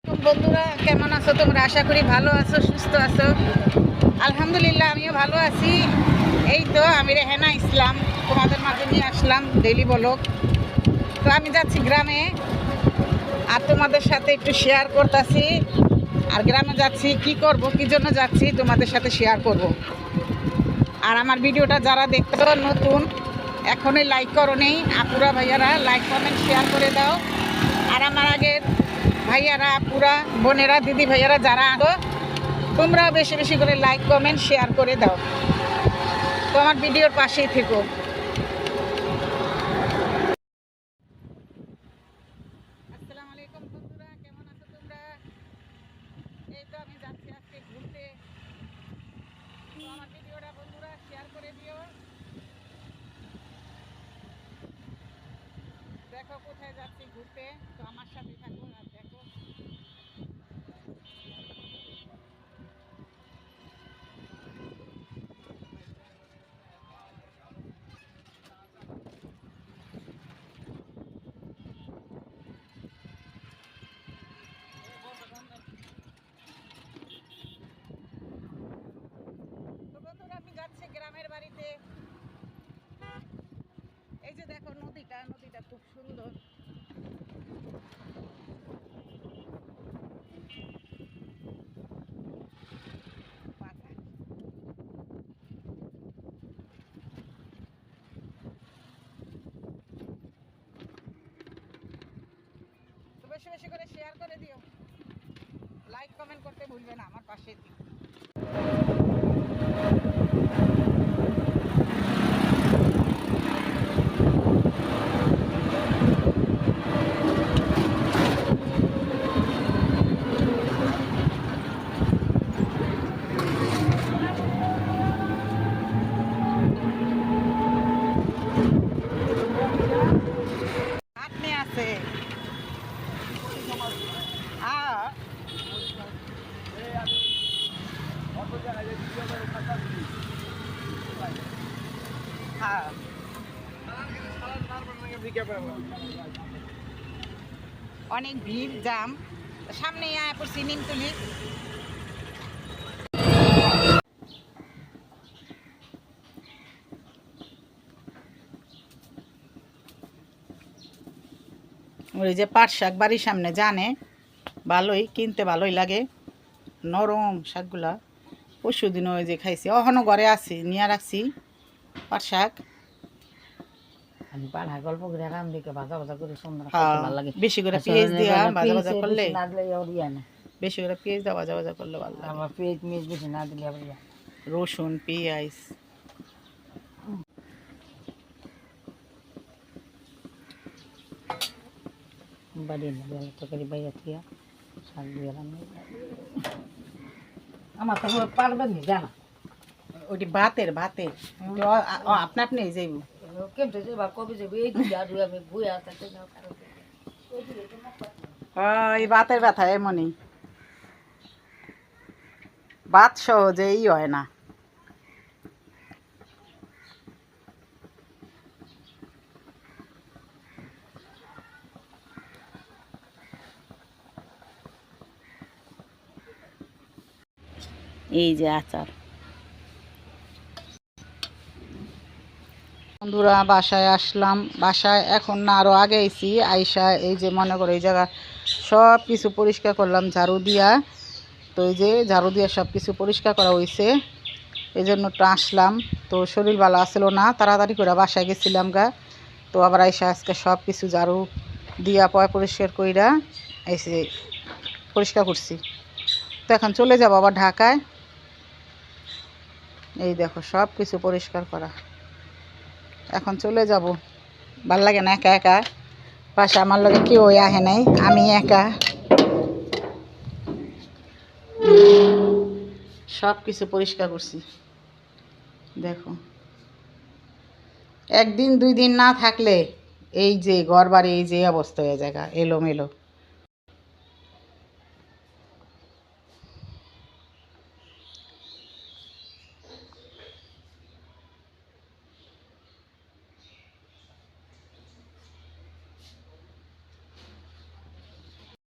বন্ধুরা কেমন আছো তোমরা? আশা করি ভালো আছো, সুস্থ আছো। আলহামদুলিল্লাহ আমিও ভালো আছি। এই তো আমি রেহেনা ইসলাম তোমাদের মাঝে নিয়ে আসলাম ডেইলি ব্লগ। তো আমি যাচ্ছি গ্রামে আর তোমাদের সাথে একটু শেয়ার করতেছি। আর গ্রামে যাচ্ছি কি করব, কি জন্য যাচ্ছি তোমাদের সাথে শেয়ার করব। আর আমার ভিডিওটা যারা দেখছো নতুন, এখনই লাইক করো নেই, আপুরা ভাইয়ারা লাইক কমেন্ট শেয়ার করে দাও। আর আমার আগের ভাইয়ারা আপুরা বোনেরা দিদি ভাইয়ারা যারা আছো তোমরা বেশি বেশি করে লাইক কমেন্ট শেয়ার করে দাও। তো আমার ভিডিওর পাশেই থেকো। আসসালামু আলাইকুম বন্ধুরা, কেমন আছো তোমরা? এই তো আমি যাচ্ছি আজকে ঘুরতে। তো আমার ভিডিওটা বন্ধুরা শেয়ার করে দিও। দেখো কোথায় যাচ্ছি ঘুরতে, তো আমার সাথে থাকো আর দেখো। তো বন্ধুরা আমি যাচ্ছি গ্রামের বাড়িতে। এই যে দেখো নদীটা খুব সুন্দর। পাতা। তো বেশি বেশি করে শেয়ার করে দিও, লাইক কমেন্ট করতে ভুলবে না, আমার পাশে দিও। আপনি আছে অনেক ভিড় জাম, সামনে আয়া পড়ছি নিমতলি। ওই যে পাট শাক বাড়ির সামনে জানে, ভালোই কিনতে ভালোই লাগে, নরম শাকগুলা। পরশু দিন ওই যে খাইছি, অহনো ঘরে আছি, নিয়ে রাখছি পাট শাক। গল্প করে রাম দিকে ভাজা ভাজা করে সুন্দর ভালো লাগে। বেশি করে পেঁয়াজ দিয়া ভাজা ভাজা করলে, না বেশি করে পেঁয়াজ দিয়া ভাজা ভাজা করলে ভালো লাগে। আমার পেঁয়াজ মেজ বেশি না দিলে আবার রসুন পেঁয়াজ। বাড়িয়ে না তরকারি বাইরে থেকে শাক দিয়ে রান্না। আমার তো পারবেন না জানা, ওটি ভাতের ভাতের আপনা আপনি যাইব কেমতে যাবা কবে যাবো এই দুই আর আমি বই আসতে এই ভাতের ব্যথা এমনই, ভাত সহজেই হয় না। এই যে আচার। বন্ধুরা বাসায় আসলাম, বাসায় এখন না আরও আগে আইছি। আইসা এই যে মনে করো এই জায়গা সব কিছু পরিষ্কার করলাম ঝাড়ু দিয়া। তো এই যে ঝাড়ু দিয়া সব কিছু পরিষ্কার করা হয়েছে, এই জন্য একটু আসলাম। তো শরীর ভালো আসলো না, তাড়াতাড়ি করে বাসায় গেছিলাম গা। তো আবার আইসা আজকে সব কিছু ঝাড়ু দিয়া পরিষ্কার কইরা এসে পরিষ্কার করছি। তো এখন চলে যাব আবার ঢাকায়। এই দেখো সব কিছু পরিষ্কার করা, এখন চলে যাব। ভাল লাগে না একা একা, পাশে আমার লগে কেউ আহে নাই, আমি একা। সব কিছু পরিষ্কার করছি দেখো। একদিন দুই দিন না থাকলে এই যে ঘর বাড়ি এই যে অবস্থা হয়ে যায় এলোমেলো।